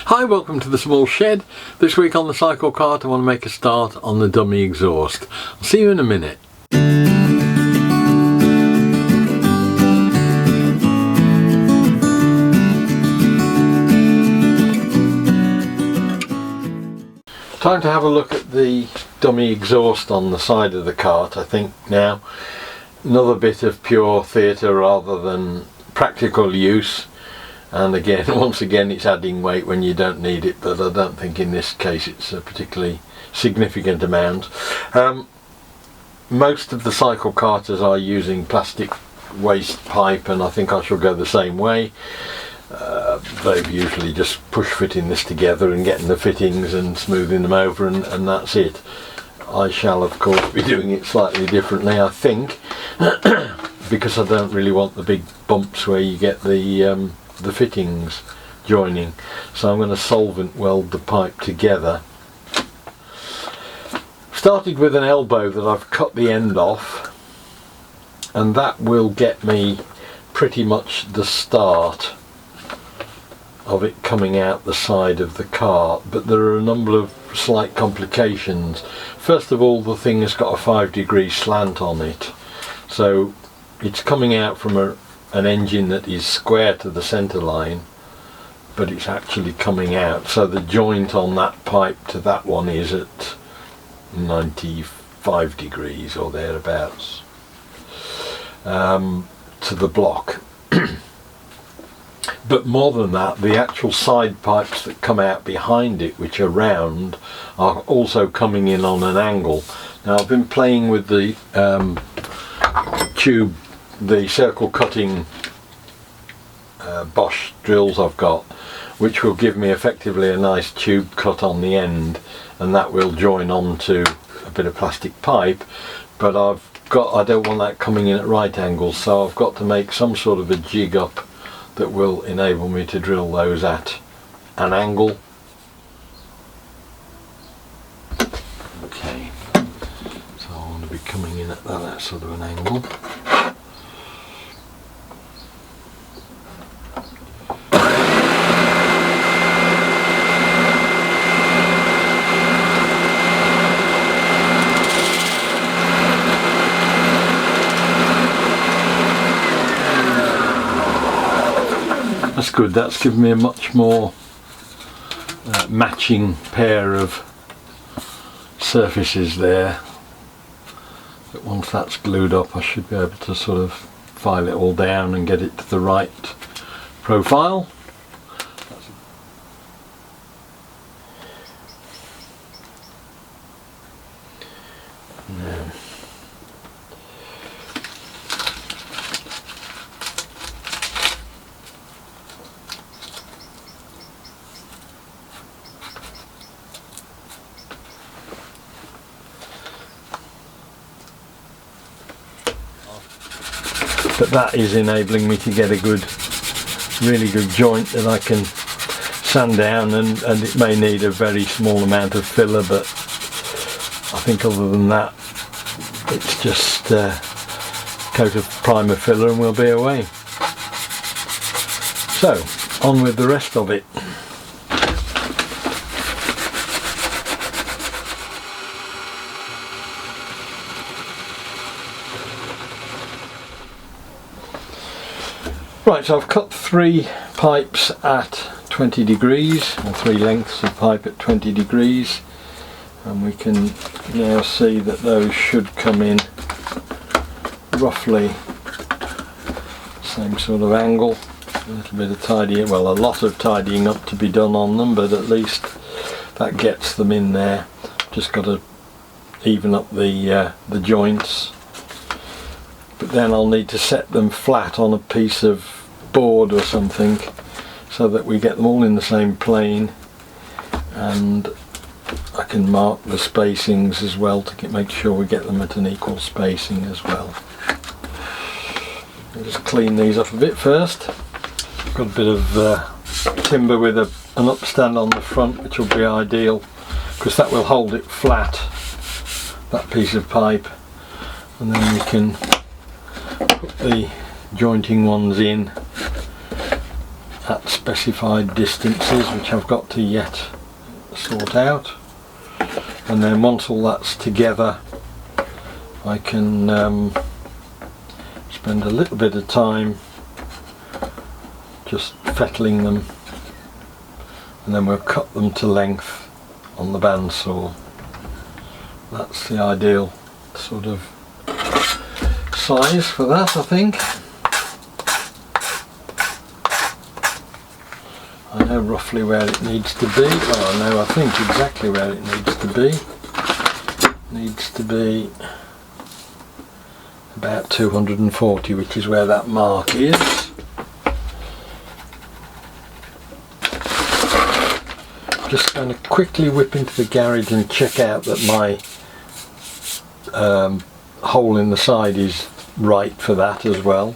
Hi, welcome to the small shed. This week on the Cyclekart I want to make a start on the dummy exhaust. I'll see you in a minute. Time to have a look at the dummy exhaust on the side of the cart, I think now. Another bit of pure theatre rather than practical use. And again, once again, it's adding weight when you don't need it, but I don't think in this case it's a particularly significant amount. Most of the Cyclekarters are using plastic waste pipe, and I think I shall go the same way. They've usually just push fitting this together and getting the fittings and smoothing them over, and that's it. I shall of course be doing it slightly differently, I think, because I don't really want the big bumps where you get the fittings joining. So I'm going to solvent weld the pipe together. Started with an elbow that I've cut the end off, and that will get me pretty much the start of it coming out the side of the cart, but there are a number of slight complications. First of all, the thing has got a 5-degree slant on it, so it's coming out from an engine that is square to the centre line, but it's actually coming out, so the joint on that pipe to that one is at 95 degrees or thereabouts to the block. But more than that, the actual side pipes that come out behind it, which are round, are also coming in on an angle. Now I've been playing with the tube, the circle cutting Bosch drills I've got, which will give me effectively a nice tube cut on the end, and that will join onto a bit of plastic pipe. But I don't want that coming in at right angles, so I've got to make some sort of a jig up that will enable me to drill those at an angle. Okay, so I want to be coming in at that sort of an angle. That's good, that's given me a much more matching pair of surfaces there. But once that's glued up, I should be able to sort of file it all down and get it to the right profile. Now, but that is enabling me to get a really good joint that I can sand down, and it may need a very small amount of filler, but I think other than that it's just a coat of primer filler and we'll be away. So on with the rest of it. Right, so I've cut 3 pipes at 20 degrees, or 3 lengths of pipe at 20 degrees, and we can now see that those should come in roughly same sort of angle. A little bit of tidying, well, a lot of tidying up to be done on them, but at least that gets them in there. Just got to even up the joints. But then I'll need to set them flat on a piece of board or something so that we get them all in the same plane, and I can mark the spacings as well to make sure we get them at an equal spacing as well. I'll just clean these up a bit first. Got a bit of timber with an upstand on the front, which will be ideal because that will hold it flat, that piece of pipe, and then we can put the jointing ones in at specified distances, which I've got to yet sort out. And then once all that's together, I can spend a little bit of time just fettling them, and then we'll cut them to length on the bandsaw. That's the ideal sort of size for that, I think. I know roughly where it needs to be. Well, I think exactly where it needs to be. It needs to be about 240, which is where that mark is. Just going to quickly whip into the garage and check out that my hole in the side is right for that as well.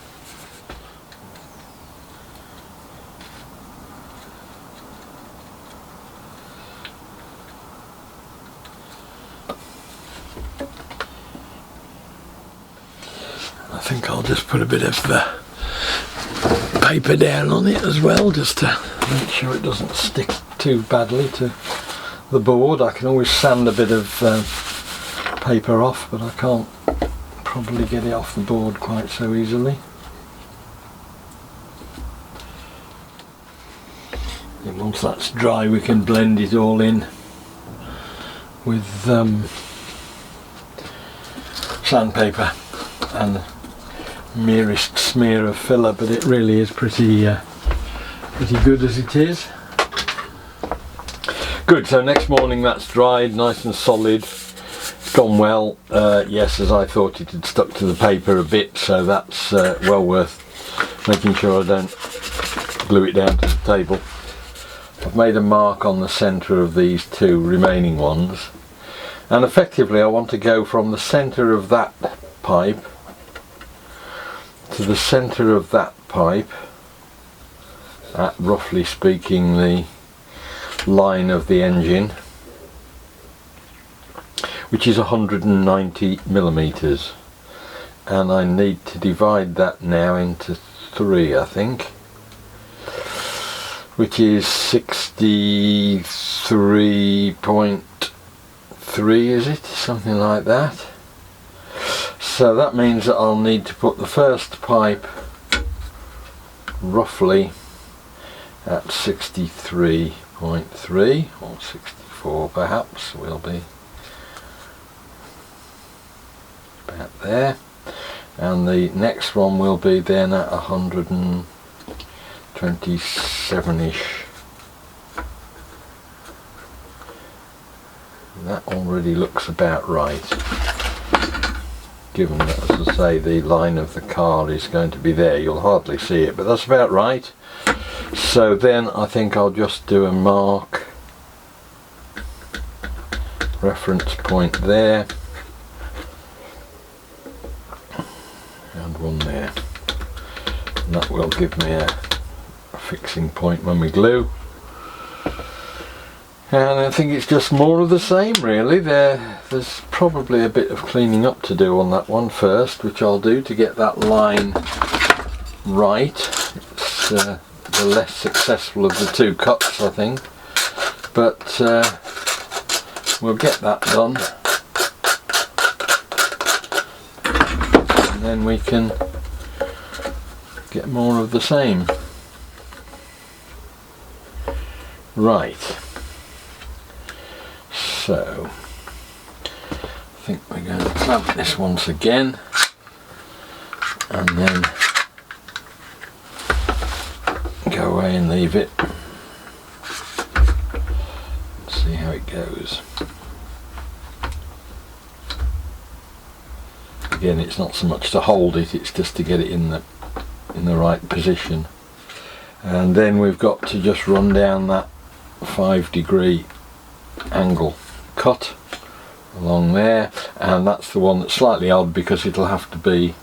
I think I'll just put a bit of paper down on it as well, just to make sure it doesn't stick too badly to the board. I can always sand a bit of paper off, but I can't probably get it off the board quite so easily. And once that's dry, we can blend it all in with sandpaper and merest smear of filler, but it really is pretty good as it is. Good, so next morning that's dried, nice and solid, gone well. Yes, as I thought, it had stuck to the paper a bit, so that's well worth making sure I don't glue it down to the table. I've made a mark on the centre of these two remaining ones, and effectively I want to go from the centre of that pipe to the centre of that pipe at, roughly speaking, the line of the engine, which is 190 millimeters, and I need to divide that now into 3, I think, which is 63.3, is it? Something like that. So that means that I'll need to put the first pipe roughly at 63.3, or 64 perhaps, will be about there, and the next one will be then at 127ish. That already looks about right, given that, as I say, the line of the car is going to be there. You'll hardly see it, but that's about right. So then I think I'll just do a mark, reference point there, and one there, and that will give me a fixing point when we glue. And I think it's just more of the same, really. There's probably a bit of cleaning up to do on that one first, which I'll do to get that line right. It's the less successful of the two cuts, I think, but we'll get that done, and then we can get more of the same. Right, so I think we're going to clamp this once again, and then go away and leave it, see how it goes. Again, it's not so much to hold it, it's just to get it in the right position. And then we've got to just run down that 5-degree angle cut along there, and that's the one that's slightly odd because it'll have to be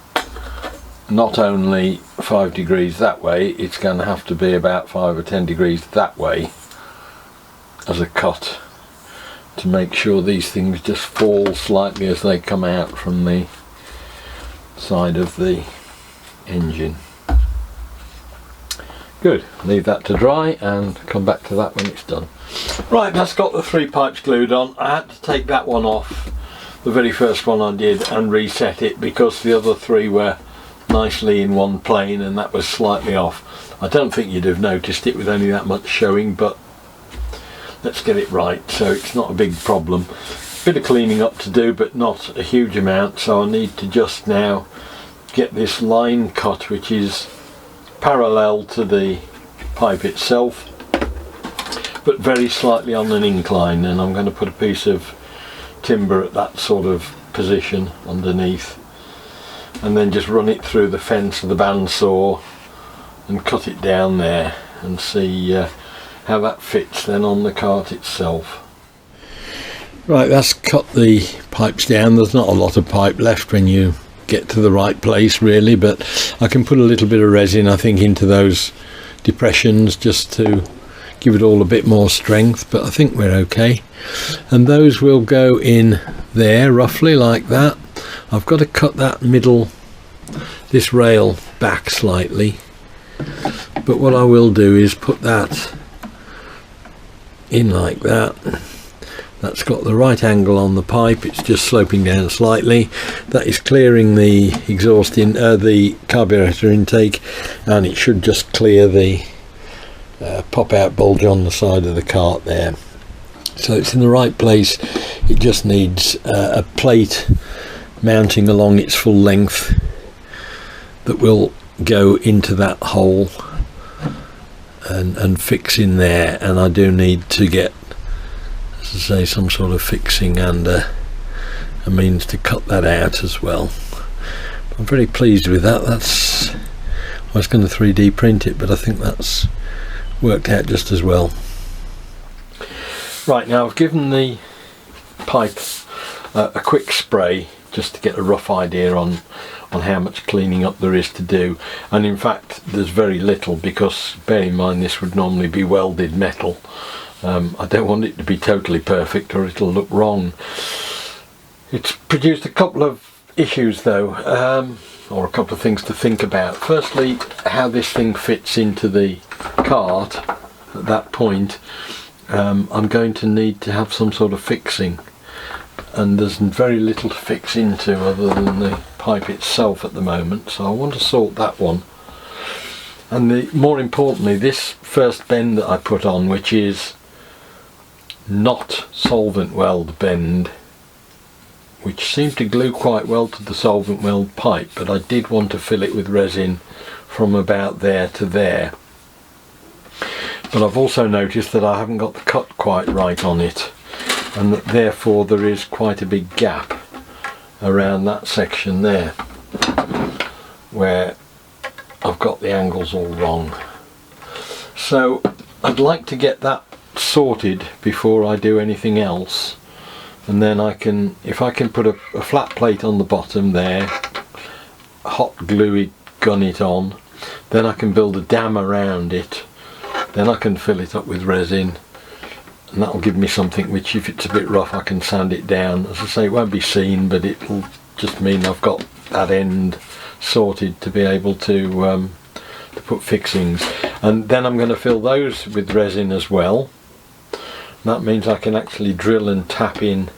not only 5 degrees that way, it's going to have to be about 5 or 10 degrees that way as a cut, to make sure these things just fall slightly as they come out from the side of the engine. Good, leave that to dry and come back to that when it's done. Right, that's got the 3 pipes glued on. I had to take that one off, the very first one I did, and reset it because the other 3 were nicely in one plane and that was slightly off. I don't think you'd have noticed it with only that much showing, but let's get it right so it's not a big problem. Bit of cleaning up to do, but not a huge amount, so I need to just now get this line cut, which is parallel to the pipe itself but very slightly on an incline, and I'm going to put a piece of timber at that sort of position underneath and then just run it through the fence of the bandsaw and cut it down there and see how that fits then on the cart itself. Right, that's cut the pipes down. There's not a lot of pipe left when you get to the right place really, but I can put a little bit of resin I think into those depressions just to give it all a bit more strength, but I think we're okay. And those will go in there roughly like that. I've got to cut that middle, this rail back slightly, but what I will do is put that in like that. That's got the right angle on the pipe, it's just sloping down slightly. That is clearing the exhaust in the carburetor intake, and it should just clear the pop out bulge on the side of the cart there. So it's in the right place. It just needs a plate mounting along its full length that will go into that hole and fix in there, and I do need to get, as I say, some sort of fixing and a means to cut that out as well. I'm very pleased with that. That's, I was going to 3D print it, but I think that's worked out just as well. Right, now I've given the pipe a quick spray just to get a rough idea on how much cleaning up there is to do, and in fact there's very little, because bear in mind this would normally be welded metal. I don't want it to be totally perfect or it'll look wrong. It's produced a couple of issues though, or a couple of things to think about. Firstly, how this thing fits into the cart at that point. I'm going to need to have some sort of fixing, and there's very little to fix into other than the pipe itself at the moment, so I want to sort that one. And more importantly, this first bend that I put on, which is not solvent weld bend, which seemed to glue quite well to the solvent weld pipe, but I did want to fill it with resin from about there to there. But I've also noticed that I haven't got the cut quite right on it, and that therefore there is quite a big gap around that section there where I've got the angles all wrong. So I'd like to get that sorted before I do anything else, and then I can, if I can put a flat plate on the bottom there, hot glue it, gun it on, then I can build a dam around it, then I can fill it up with resin, and that'll give me something which, if it's a bit rough, I can sand it down. As I say, it won't be seen, but it'll just mean I've got that end sorted to be able to put fixings. And then I'm going to fill those with resin as well. That means I can actually drill and tap in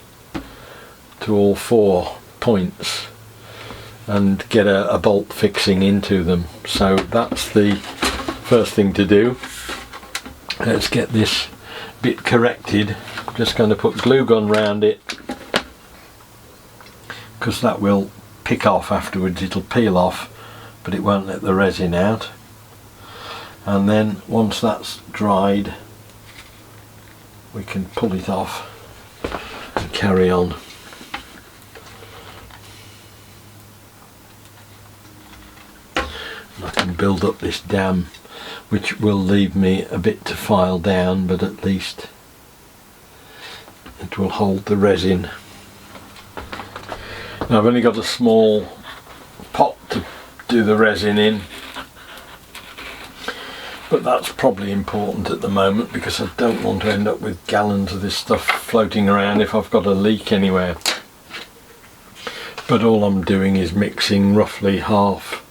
to all 4 points and get a bolt fixing into them. So that's the first thing to do. Let's get this bit corrected. I'm just going to put glue gun round it, because that will pick off afterwards. It'll peel off, but it won't let the resin out. And then once that's dried, we can pull it off and carry on. And I can build up this dam, which will leave me a bit to file down, but at least it will hold the resin. Now I've only got a small pot to do the resin in, but that's probably important at the moment because I don't want to end up with gallons of this stuff floating around if I've got a leak anywhere. But all I'm doing is mixing roughly half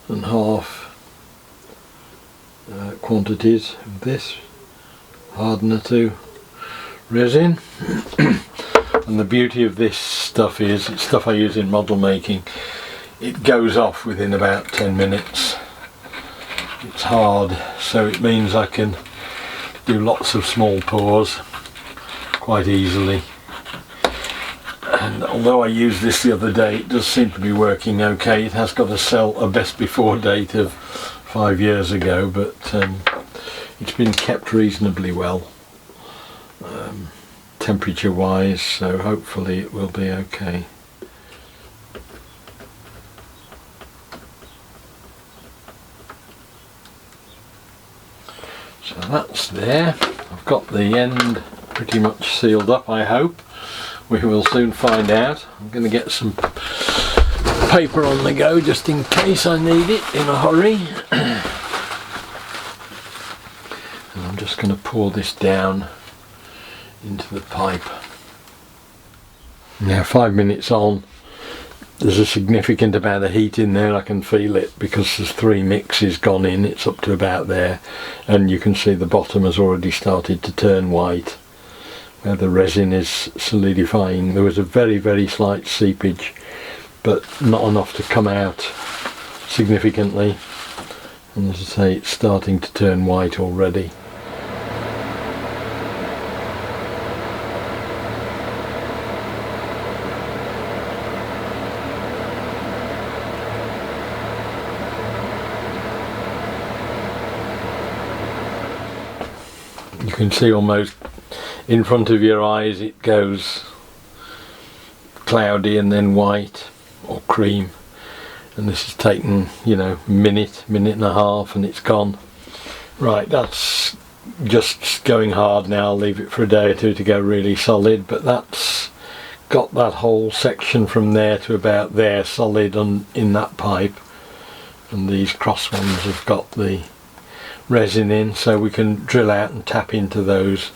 and half quantities of this hardener to resin. And the beauty of this stuff is, it's stuff I use in model making. It goes off within about 10 minutes. It's hard, so it means I can do lots of small pours quite easily. And although I used this the other day, it does seem to be working okay. It has got a best before date of 5 years ago, but it's been kept reasonably well, temperature wise, so hopefully it will be okay. So that's there. I've got the end pretty much sealed up, I hope. We will soon find out. I'm going to get some paper on the go just in case I need it in a hurry. And I'm just going to pour this down into the pipe. Now 5 minutes on, there's a significant amount of heat in there. I can feel it because there's 3 mixes gone in. It's up to about there, and you can see the bottom has already started to turn white where the resin is solidifying. There was a very, very slight seepage, but not enough to come out significantly, and as I say, it's starting to turn white already. You can see almost in front of your eyes it goes cloudy and then white or cream, and this has taken, you know, minute and a half and it's gone. Right, that's just going hard now. I'll leave it for a day or two to go really solid, but that's got that whole section from there to about there solid in that pipe, and these cross ones have got the resin in, so we can drill out and tap into those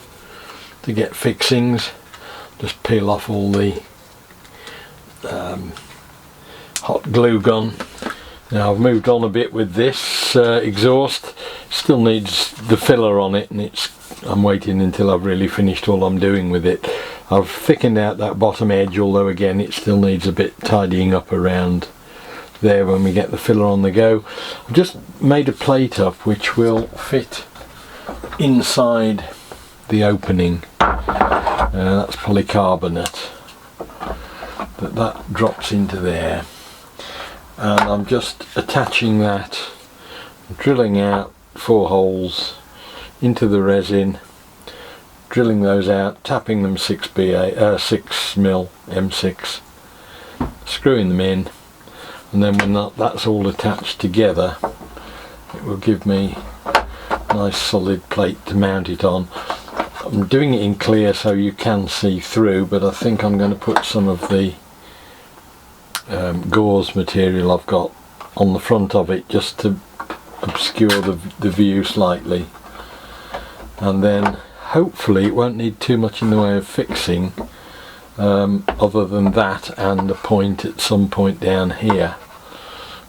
to get fixings. Just peel off all the hot glue gun. Now I've moved on a bit with this exhaust. Still needs the filler on it, and I'm waiting until I've really finished all I'm doing with it. I've thickened out that bottom edge, although again it still needs a bit tidying up around there when we get the filler on the go. I've just made a plate up which will fit inside the opening. That's polycarbonate, but that drops into there, and I'm just attaching that, drilling out 4 holes into the resin, drilling those out, tapping them 6mm M6, screwing them in, and then when that's all attached together, it will give me a nice solid plate to mount it on. I'm doing it in clear so you can see through, but I think I'm going to put some of the gauze material I've got on the front of it just to obscure the view slightly, and then hopefully it won't need too much in the way of fixing, other than that and a point at some point down here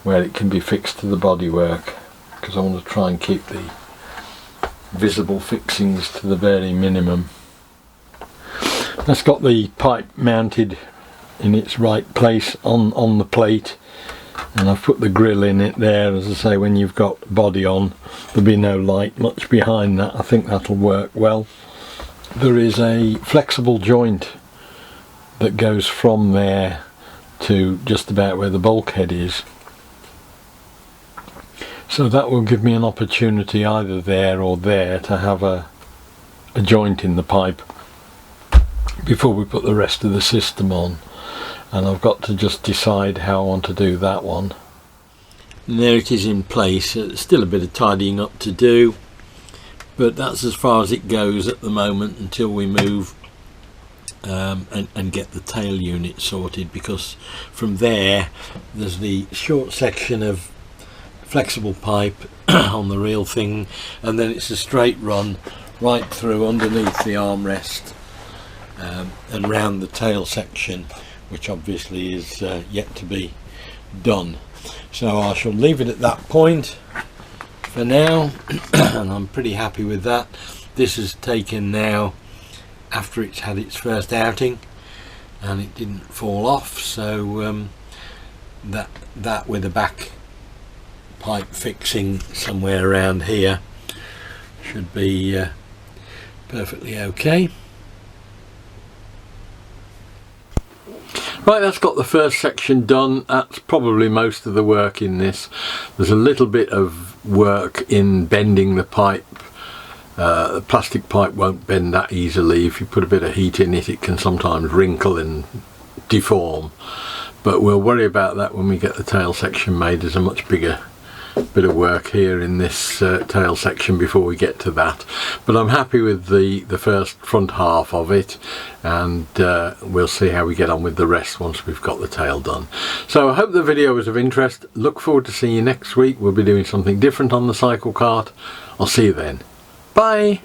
where it can be fixed to the bodywork, because I want to try and keep the visible fixings to the very minimum. That's got the pipe mounted in its right place on the plate, and I've put the grill in it there. As I say, when you've got body on, there'll be no light much behind that. I think that'll work well. There is a flexible joint that goes from there to just about where the bulkhead is, so that will give me an opportunity either there or there to have a joint in the pipe before we put the rest of the system on, and I've got to just decide how I want to do that one. And there it is in place. Still a bit of tidying up to do, but that's as far as it goes at the moment until we move and get the tail unit sorted, because from there there's the short section of flexible pipe on the real thing, and then it's a straight run right through underneath the armrest and round the tail section, which obviously is yet to be done. So I shall leave it at that point for now. And I'm pretty happy with that. This is taken now after it's had its first outing and it didn't fall off, so that with a back pipe fixing somewhere around here should be perfectly okay. Right, that's got the first section done. That's probably most of the work in this. There's a little bit of work in bending the pipe. The plastic pipe won't bend that easily. If you put a bit of heat in it, it can sometimes wrinkle and deform. But we'll worry about that when we get the tail section made. There's a much bigger bit of work here in this tail section before we get to that. But I'm happy with the first front half of it, and we'll see how we get on with the rest once we've got the tail done. So I hope the video was of interest. Look forward to seeing you next week. We'll be doing something different on the Cyclekart. I'll see you then. Bye.